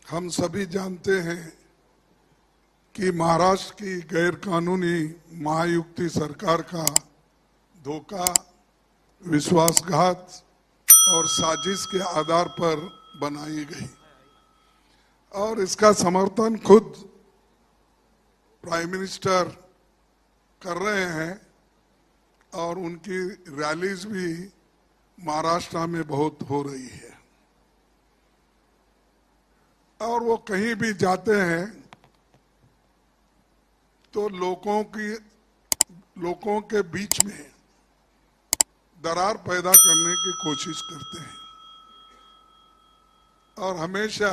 हम सभी जानते हैं कि महाराष्ट्र की गैर कानूनी महायुति सरकार का धोखा, विश्वासघात और साजिश के आधार पर बनाई गई और इसका समर्थन खुद प्राइम मिनिस्टर कर रहे हैं और उनकी रैलीज भी महाराष्ट्र में बहुत हो रही है और वो कहीं भी जाते हैं तो लोगों के बीच में दरार पैदा करने की कोशिश करते हैं और हमेशा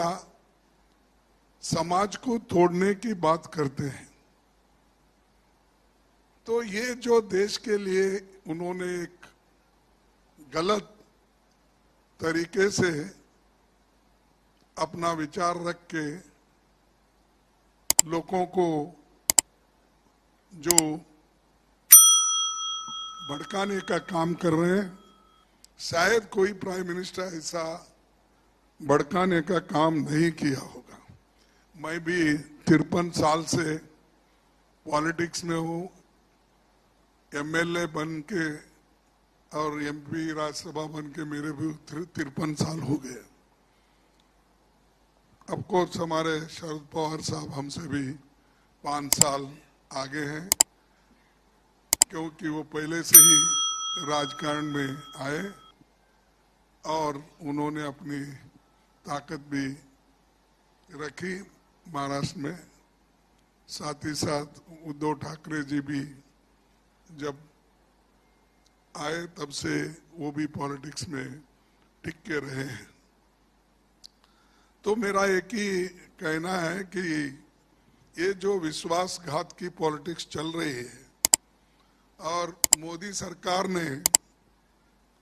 समाज को तोड़ने की बात करते हैं। तो ये जो देश के लिए उन्होंने एक गलत तरीके से अपना विचार रख के लोगों को जो भड़काने का काम कर रहे हैं, शायद कोई प्राइम मिनिस्टर ऐसा भड़काने का काम नहीं किया होगा। मैं भी 53 साल से पॉलिटिक्स में हूँ, एमएलए बन के और एमपी राज्यसभा बन के मेरे भी 53 साल हो गए। अब कोर्स हमारे शरद पवार साहब हमसे भी 5 साल आगे हैं क्योंकि वो पहले से ही राजकारण में आए और उन्होंने अपनी ताकत भी रखी महाराष्ट्र में। साथ ही साथ उद्धव ठाकरे जी भी जब आए तब से वो भी पॉलिटिक्स में टिक के रहे हैं। तो मेरा एक ही कहना है कि ये जो विश्वासघात की पॉलिटिक्स चल रही है और मोदी सरकार ने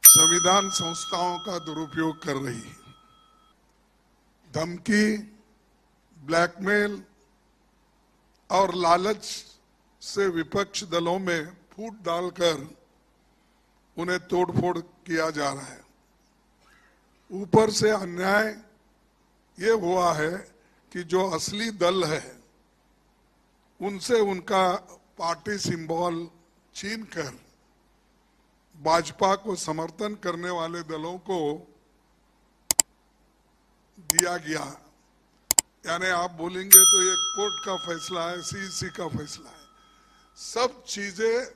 संविधान संस्थाओं का दुरुपयोग कर रही है, धमकी, ब्लैकमेल और लालच से विपक्ष दलों में फूट डालकर उन्हें तोड़फोड़ किया जा रहा है। ऊपर से अन्याय ये हुआ है कि जो असली दल है उनसे उनका पार्टी सिंबल छीनकर भाजपा को समर्थन करने वाले दलों को दिया गया। यानी आप बोलेंगे तो ये कोर्ट का फैसला है, सीईसी का फैसला है। सब चीजें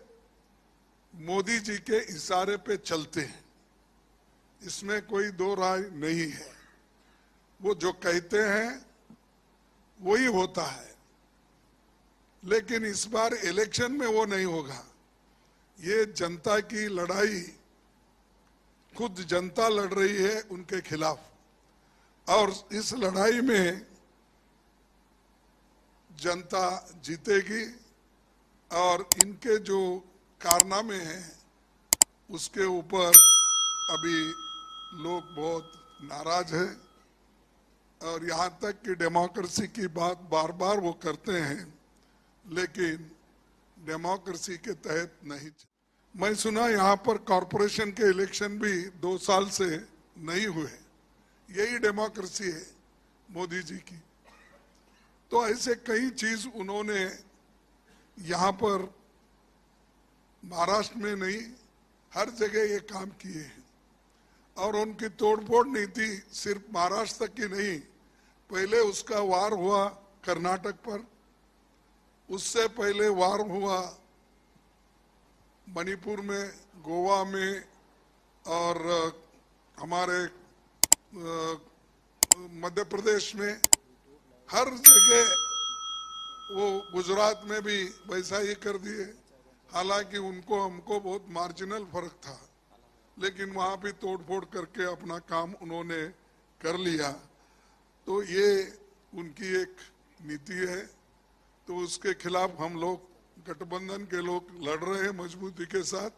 मोदी जी के इशारे पे चलते हैं, इसमें कोई दो राय नहीं है। वो जो कहते हैं वही होता है, लेकिन इस बार इलेक्शन में वो नहीं होगा। ये जनता की लड़ाई खुद जनता लड़ रही है उनके खिलाफ और इस लड़ाई में जनता जीतेगी और इनके जो कारनामे हैं उसके ऊपर अभी लोग बहुत नाराज हैं और यहाँ तक कि डेमोक्रेसी की बात बार बार वो करते हैं, लेकिन डेमोक्रेसी के तहत नहीं। मैं सुना यहाँ पर कॉरपोरेशन के इलेक्शन भी 2 साल से नहीं हुए। यही डेमोक्रेसी है मोदी जी की। तो ऐसे कई चीज उन्होंने यहाँ पर महाराष्ट्र में नहीं, हर जगह ये काम किए हैं और उनकी तोड़फोड़ नीति सिर्फ महाराष्ट्र तक की नहीं, पहले उसका वार हुआ कर्नाटक पर, उससे पहले वार हुआ मणिपुर में, गोवा में और हमारे मध्य प्रदेश में, हर जगह वो गुजरात में भी वैसा ही कर दिए। हालांकि उनको हमको बहुत मार्जिनल फर्क था, लेकिन वहां भी तोड़फोड़ करके अपना काम उन्होंने कर लिया। तो ये उनकी एक नीति है, तो उसके खिलाफ हम लोग गठबंधन के लोग लड़ रहे हैं मजबूती के साथ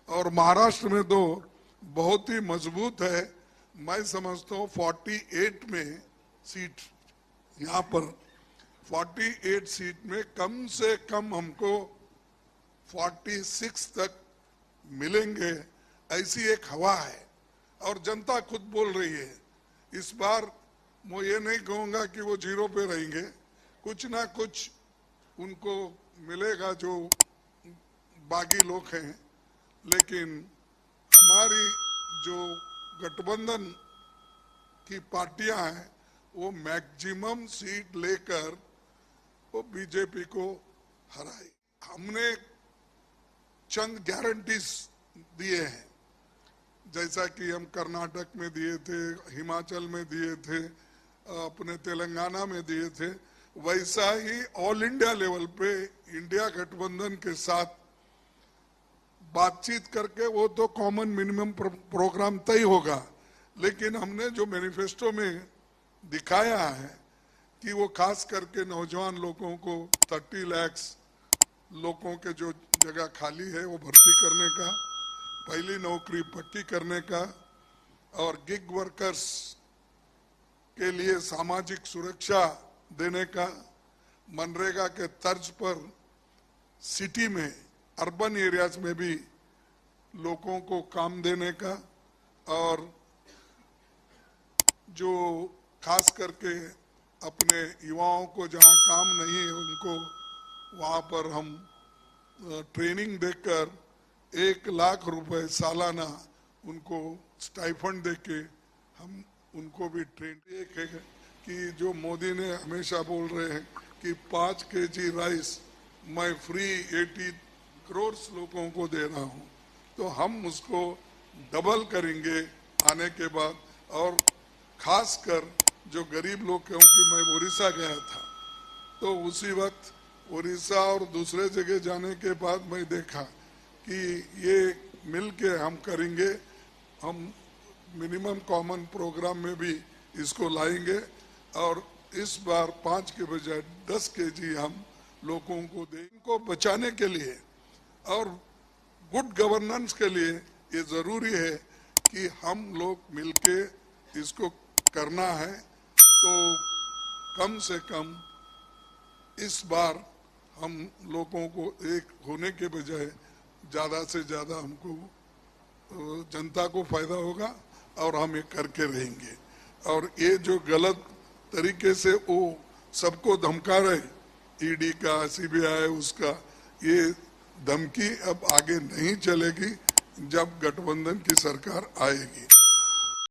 और महाराष्ट्र में तो बहुत ही मजबूत है। मैं समझता हूँ 48 में सीट, यहाँ पर 48 सीट में कम से कम हमको 46 तक मिलेंगे, ऐसी एक हवा है और जनता खुद बोल रही है। इस बार मैं ये नहीं कहूंगा कि वो जीरो पे रहेंगे, कुछ ना कुछ उनको मिलेगा जो बागी लोग हैं, लेकिन हमारी जो गठबंधन की पार्टियां हैं वो मैक्सिमम सीट लेकर वो बीजेपी को हराई। हमने चंद गारंटीज दिए हैं, जैसा कि हम कर्नाटक में दिए थे, हिमाचल में दिए थे, अपने तेलंगाना में दिए थे, वैसा ही ऑल इंडिया लेवल पे इंडिया गठबंधन के साथ बातचीत करके वो तो कॉमन मिनिमम प्रोग्राम तय होगा। लेकिन हमने जो मैनिफेस्टो में दिखाया है कि वो खास करके नौजवान लोगों को 30 लाख लोगों के जो जगह खाली है वो भर्ती करने का, पहली नौकरी पक्की करने का, और गिग वर्कर्स के लिए सामाजिक सुरक्षा देने का, मनरेगा के तर्ज पर सिटी में, अर्बन एरियाज में भी लोगों को काम देने का, और जो खास करके अपने युवाओं को जहां काम नहीं है उनको वहां पर हम ट्रेनिंग देकर 1 लाख रुपए सालाना उनको स्टाइफंड देके हम उनको भी ट्रेन। एक है कि जो मोदी ने हमेशा बोल रहे हैं कि 5 केजी राइस मैं फ्री 80 करोड़ लोगों को दे रहा हूं, तो हम उसको डबल करेंगे आने के बाद। और खासकर जो गरीब लोग, क्योंकि मैं उड़ीसा गया था तो उसी वक्त उड़ीसा और दूसरे जगह जाने के बाद मैं देखा कि ये मिल के हम करेंगे, हम मिनिमम कॉमन प्रोग्राम में भी इसको लाएंगे, और इस बार 5 के बजाय 10 केजी हम लोगों को दें। इनको बचाने के लिए और गुड गवर्नेंस के लिए ये जरूरी है कि हम लोग मिलके इसको करना है। तो कम से कम इस बार हम लोगों को एक होने के बजाय ज्यादा से ज्यादा हमको जनता को फायदा होगा और हम ये करके रहेंगे। और ये जो गलत तरीके से वो सबको धमका रहे, ईडी का, सीबीआई, उसका, ये धमकी अब आगे नहीं चलेगी जब गठबंधन की सरकार आएगी।